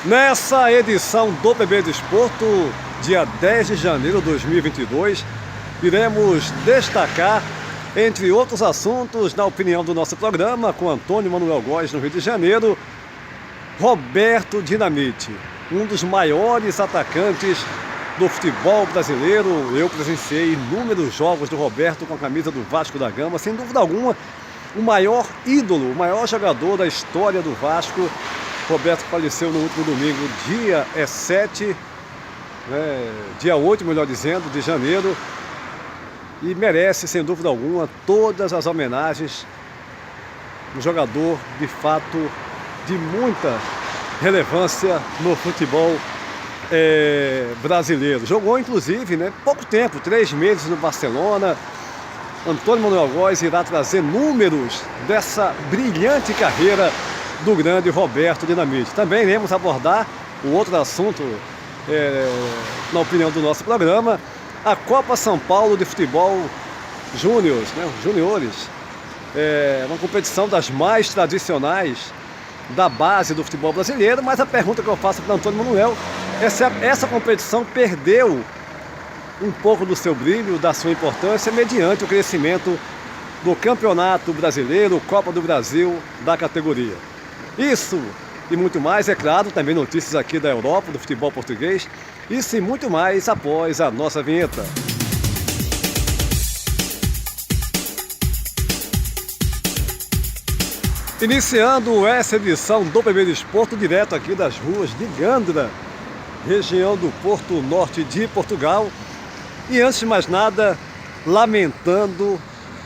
Nessa edição do PB Desporto, dia 10 de janeiro de 2022, iremos destacar, entre outros assuntos, na opinião do nosso programa, com Antônio Manuel Góes, no Rio de Janeiro, Roberto Dinamite, um dos maiores atacantes do futebol brasileiro. Eu presenciei inúmeros jogos do Roberto com a camisa do Vasco da Gama, sem dúvida alguma, o maior ídolo, o maior jogador da história do Vasco. Roberto faleceu no último domingo, dia 8, melhor dizendo, de janeiro, e merece, sem dúvida alguma, todas as homenagens. Um jogador, de fato, de muita relevância no futebol brasileiro. Jogou, inclusive, pouco tempo, 3 meses no Barcelona. Antônio Manuel Góes irá trazer números dessa brilhante carreira do grande Roberto Dinamite. Também iremos abordar o outro assunto, na opinião do nosso programa, a Copa São Paulo de Futebol Júniores, juniores. Uma competição das mais tradicionais da base do futebol brasileiro, mas a pergunta que eu faço para o Antônio Manuel é se essa competição perdeu um pouco do seu brilho, da sua importância, mediante o crescimento do Campeonato Brasileiro, Copa do Brasil, da categoria. Isso e muito mais, é claro, também notícias aqui da Europa, do futebol português, isso e muito mais após a nossa vinheta. Iniciando essa edição do PB Desporto, direto aqui das ruas de Gandra, região do Porto Norte de Portugal. E antes de mais nada, lamentando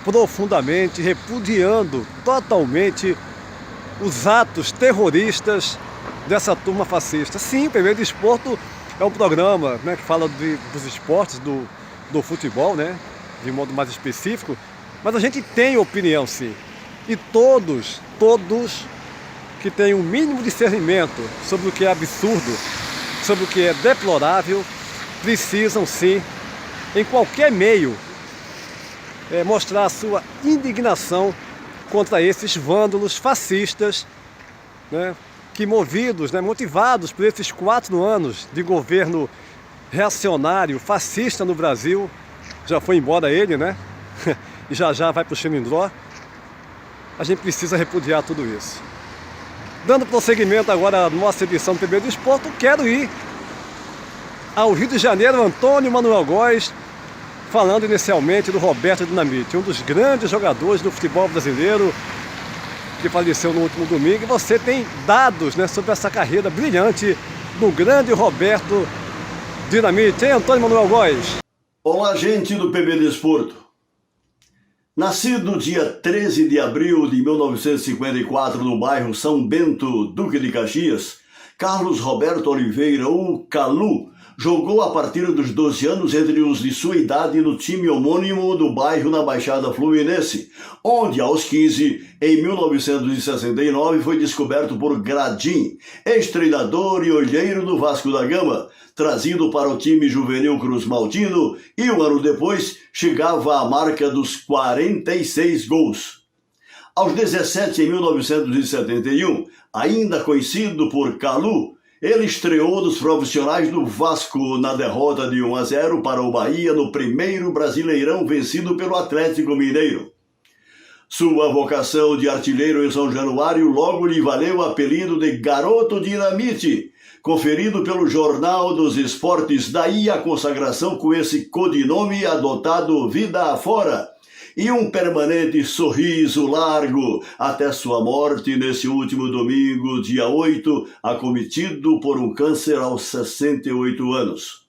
profundamente, repudiando totalmente os atos terroristas dessa turma fascista. Sim, o PB Desporto é um programa que fala dos esportes, do futebol, de modo mais específico, mas a gente tem opinião, sim. E todos que têm um mínimo de discernimento sobre o que é absurdo, sobre o que é deplorável, precisam, sim, em qualquer meio, mostrar a sua indignação contra esses vândalos fascistas, que motivados por esses 4 anos de governo reacionário, fascista no Brasil, já foi embora ele, e já vai para o Xilindró. A gente precisa repudiar tudo isso. Dando prosseguimento agora à nossa edição do PB Desporto, quero ir ao Rio de Janeiro. Antônio Manuel Góes, falando inicialmente do Roberto Dinamite, um dos grandes jogadores do futebol brasileiro, que faleceu no último domingo. E você tem dados sobre essa carreira brilhante do grande Roberto Dinamite, hein, Antônio Manuel Góes? Olá, gente do PB Desporto. Nascido dia 13 de abril de 1954 no bairro São Bento, Duque de Caxias, Carlos Roberto Oliveira, o Calu, jogou a partir dos 12 anos entre os de sua idade no time homônimo do bairro na Baixada Fluminense, onde aos 15, em 1969, foi descoberto por Gradim, ex-treinador e olheiro do Vasco da Gama, trazido para o time juvenil Cruz Maltino, e um ano depois chegava à marca dos 46 gols. Aos 17, em 1971, ainda conhecido por Calu, ele estreou dos profissionais do Vasco na derrota de 1-0 para o Bahia no primeiro Brasileirão vencido pelo Atlético Mineiro. Sua vocação de artilheiro em São Januário logo lhe valeu o apelido de Garoto Dinamite, conferido pelo Jornal dos Esportes, daí a consagração com esse codinome adotado vida afora, e um permanente sorriso largo até sua morte nesse último domingo, dia 8, acometido por um câncer aos 68 anos.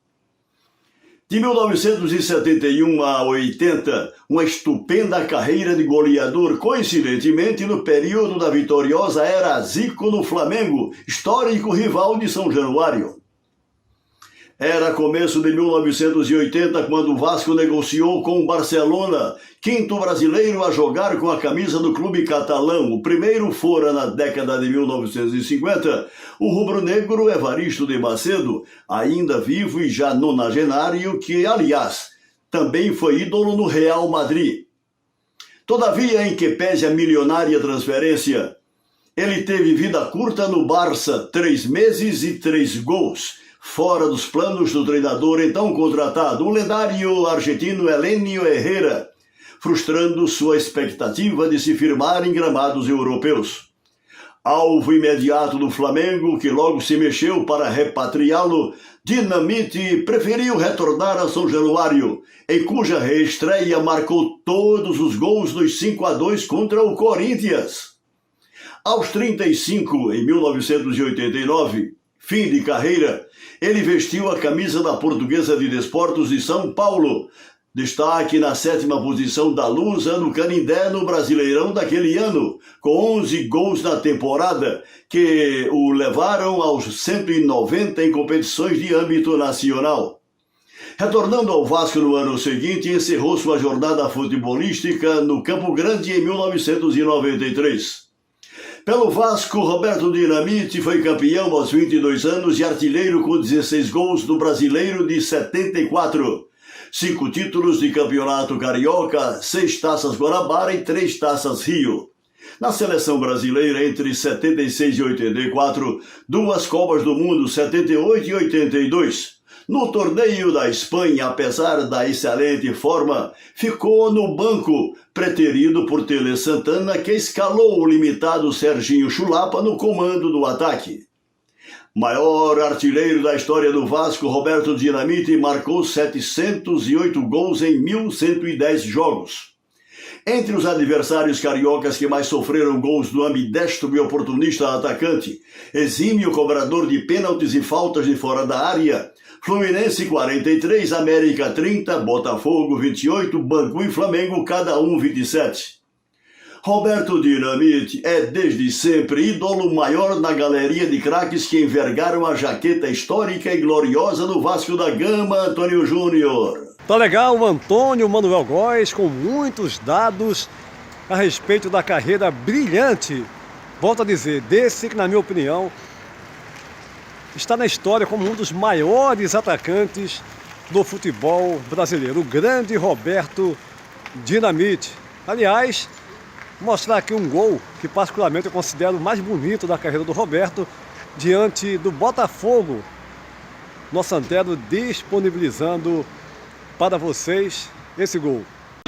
De 1971 a 80, uma estupenda carreira de goleador, coincidentemente no período da vitoriosa era Zico no Flamengo, histórico rival de São Januário. Era começo de 1980 quando o Vasco negociou com o Barcelona, quinto brasileiro a jogar com a camisa do clube catalão. O primeiro fora na década de 1950, o rubro-negro Evaristo de Macedo, ainda vivo e já nonagenário, que, aliás, também foi ídolo no Real Madrid. Todavia, em que pese a milionária transferência, Ele teve vida curta no Barça, 3 meses e 3 gols, fora dos planos do treinador então contratado, o lendário argentino Helénio Herrera, frustrando sua expectativa de se firmar em gramados europeus. Alvo imediato do Flamengo, que logo se mexeu para repatriá-lo, Dinamite preferiu retornar a São Januário, em cuja reestreia marcou todos os gols dos 5-2 contra o Corinthians. Aos 35, em 1989, fim de carreira, ele vestiu a camisa da Portuguesa de Desportos de São Paulo, destaque na 7ª posição da Lusa no Canindé no Brasileirão daquele ano, com 11 gols na temporada, que o levaram aos 190 em competições de âmbito nacional. Retornando ao Vasco no ano seguinte, encerrou sua jornada futebolística no Campo Grande em 1993. Pelo Vasco, Roberto Dinamite foi campeão aos 22 anos e artilheiro com 16 gols no Brasileiro de 74. 5 títulos de campeonato carioca, 6 taças Guanabara e 3 taças Rio. Na seleção brasileira, entre 76 e 84, 2 Copas do Mundo, 78 e 82. No torneio da Espanha, apesar da excelente forma, ficou no banco, preterido por Tele Santana, que escalou o limitado Serginho Chulapa no comando do ataque. Maior artilheiro da história do Vasco, Roberto Dinamite marcou 708 gols em 1.110 jogos. Entre os adversários cariocas que mais sofreram gols do ambidestro e oportunista atacante, exímio cobrador de pênaltis e faltas de fora da área, Fluminense 43, América 30, Botafogo 28, Bangu e Flamengo cada um 27. Roberto Dinamite é desde sempre ídolo maior na galeria de craques que envergaram a jaqueta histórica e gloriosa do Vasco da Gama, Antônio Júnior. Tá legal o Antônio Manuel Góes com muitos dados a respeito da carreira brilhante, volto a dizer, desse que na minha opinião está na história como um dos maiores atacantes do futebol brasileiro, o grande Roberto Dinamite. Aliás, mostrar aqui um gol que particularmente eu considero o mais bonito da carreira do Roberto, diante do Botafogo. Nosso Antero disponibilizando para vocês esse gol.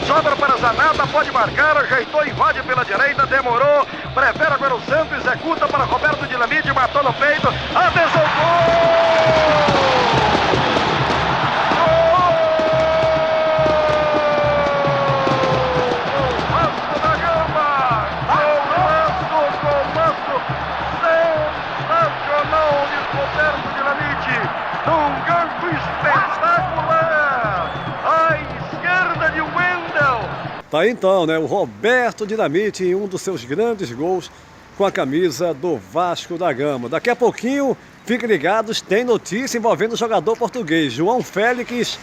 Sobra para Zanata, pode marcar, ajeitou, invade pela direita, demorou, prefere agora o Santos, executa para Roberto Dinamite, matou no peito, atenção, gol! Tá aí então, né? O Roberto Dinamite em um dos seus grandes gols com a camisa do Vasco da Gama. Daqui a pouquinho, fiquem ligados, tem notícia envolvendo o jogador português, João Félix,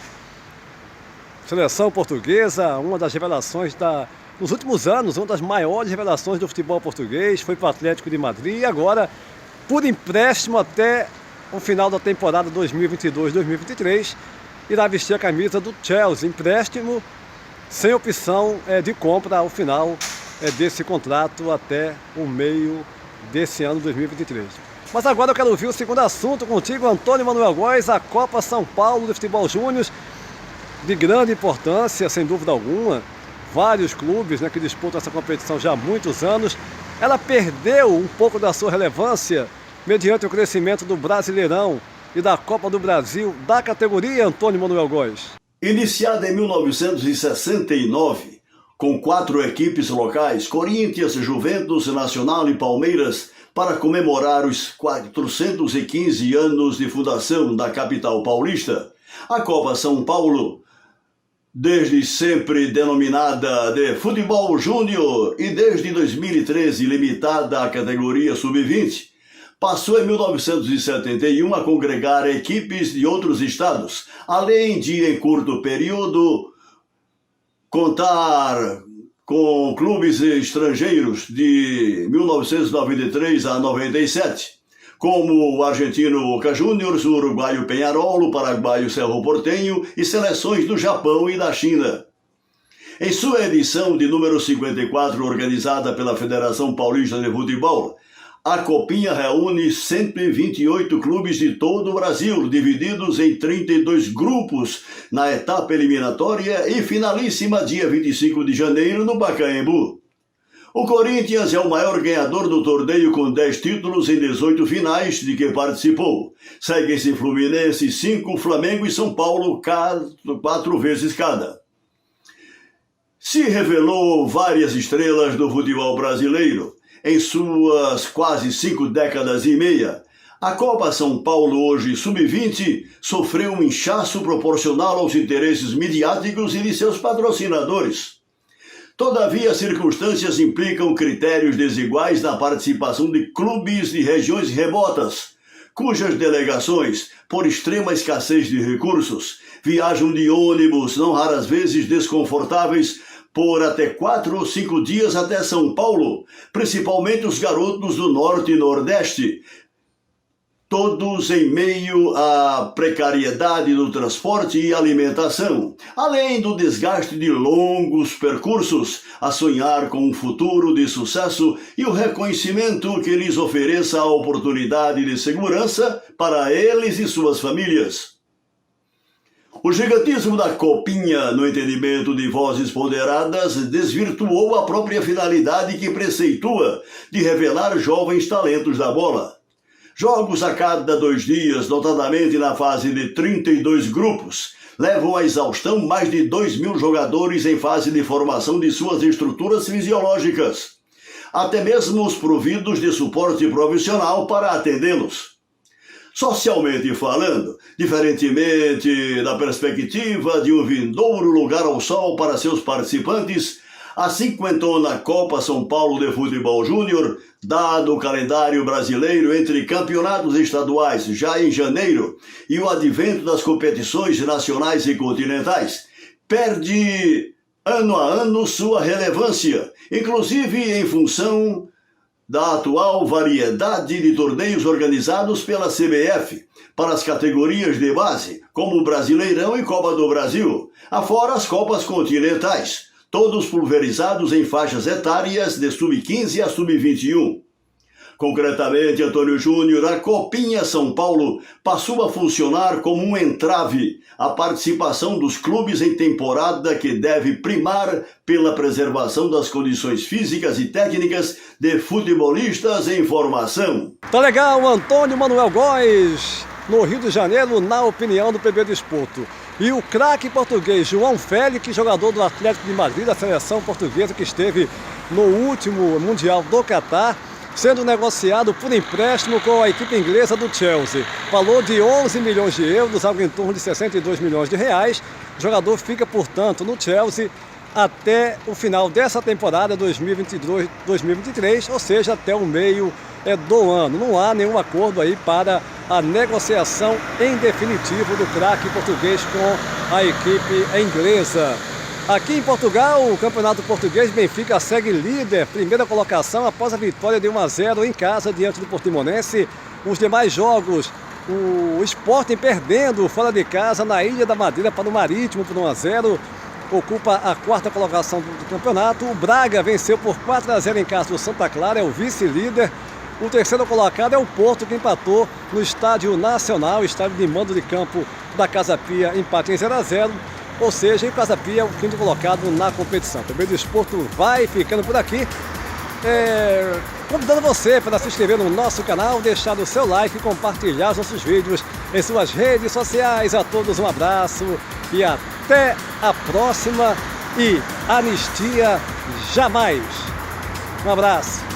seleção portuguesa, uma das revelações nos últimos anos, uma das maiores revelações do futebol português, foi para o Atlético de Madrid e agora, por empréstimo até o final da temporada 2022-2023, irá vestir a camisa do Chelsea, empréstimo sem opção de compra ao final desse contrato até o meio desse ano 2023. Mas agora eu quero ouvir o segundo assunto contigo, Antônio Manuel Góes, a Copa São Paulo de Futebol Júnior, de grande importância, sem dúvida alguma. Vários clubes, né, que disputam essa competição já há muitos anos. Ela perdeu um pouco da sua relevância mediante o crescimento do Brasileirão e da Copa do Brasil da categoria, Antônio Manuel Góes. Iniciada em 1969, com 4 equipes locais, Corinthians, Juventus, Nacional e Palmeiras, para comemorar os 415 anos de fundação da capital paulista, a Copa São Paulo, desde sempre denominada de Futebol Júnior e desde 2013 limitada à categoria Sub-20, passou em 1971 a congregar equipes de outros estados, além de, em curto período, contar com clubes estrangeiros de 1993 a 97, como o argentino Boca Juniors, o uruguaio Peñarol, o paraguaio Cerro Porteño e seleções do Japão e da China. Em sua edição de número 54, organizada pela Federação Paulista de Futebol, A Copinha reúne 128 clubes de todo o Brasil, divididos em 32 grupos na etapa eliminatória e finalíssima dia 25 de janeiro no Pacaembu. O Corinthians é o maior ganhador do torneio com 10 títulos em 18 finais de que participou. Seguem-se Fluminense 5, Flamengo e São Paulo 4 vezes cada. Se revelou várias estrelas do futebol brasileiro. Em suas quase 5 décadas e meia, a Copa São Paulo, hoje sub-20, sofreu um inchaço proporcional aos interesses midiáticos e de seus patrocinadores. Todavia, as circunstâncias implicam critérios desiguais na participação de clubes de regiões remotas, cujas delegações, por extrema escassez de recursos, viajam de ônibus, não raras vezes desconfortáveis, por até 4 ou 5 dias até São Paulo, principalmente os garotos do Norte e Nordeste, todos em meio à precariedade do transporte e alimentação, além do desgaste de longos percursos, a sonhar com um futuro de sucesso e o reconhecimento que lhes ofereça a oportunidade de segurança para eles e suas famílias. O gigantismo da Copinha, no entendimento de vozes ponderadas, desvirtuou a própria finalidade que preceitua de revelar jovens talentos da bola. Jogos a cada 2 dias, notadamente na fase de 32 grupos, levam à exaustão mais de 2.000 jogadores em fase de formação de suas estruturas fisiológicas, até mesmo os providos de suporte profissional para atendê-los. Socialmente falando, diferentemente da perspectiva de um vindouro lugar ao sol para seus participantes, a 50ª Copa São Paulo de Futebol Júnior, dado o calendário brasileiro entre campeonatos estaduais já em janeiro e o advento das competições nacionais e continentais, perde ano a ano sua relevância, inclusive em função da atual variedade de torneios organizados pela CBF para as categorias de base, como o Brasileirão e Copa do Brasil, afora as Copas Continentais, todos pulverizados em faixas etárias de sub-15 a sub-21. Concretamente, Antônio Júnior, a Copinha São Paulo passou a funcionar como um entrave à participação dos clubes em temporada que deve primar pela preservação das condições físicas e técnicas de futebolistas em formação. Tá legal, Antônio Manuel Góes, no Rio de Janeiro, na opinião do PB Desporto. E o craque português João Félix, jogador do Atlético de Madrid, da seleção portuguesa que esteve no último Mundial do Catar, sendo negociado por empréstimo com a equipe inglesa do Chelsea. Valor de 11 milhões de euros, algo em torno de 62 milhões de reais. O jogador fica, portanto, no Chelsea até o final dessa temporada 2022-2023, ou seja, até o meio do ano. Não há nenhum acordo aí para a negociação em definitivo do craque português com a equipe inglesa. Aqui em Portugal, o Campeonato Português, Benfica segue líder, primeira colocação após a vitória de 1-0 em casa diante do Portimonense. Os demais jogos, o Sporting perdendo fora de casa na Ilha da Madeira para o Marítimo por 1-0, ocupa a 4ª colocação do campeonato. O Braga venceu por 4-0 em casa do Santa Clara, é o vice-líder. O terceiro colocado é o Porto, que empatou no Estádio Nacional, estádio de mando de campo da Casa Pia, empate em 0-0. Ou seja, o Casa Pia é o 5º colocado na competição. Também o Desporto vai ficando por aqui. Convidando você para se inscrever no nosso canal, deixar o seu like e compartilhar os nossos vídeos em suas redes sociais. A todos um abraço e até a próxima. E anistia jamais. Um abraço.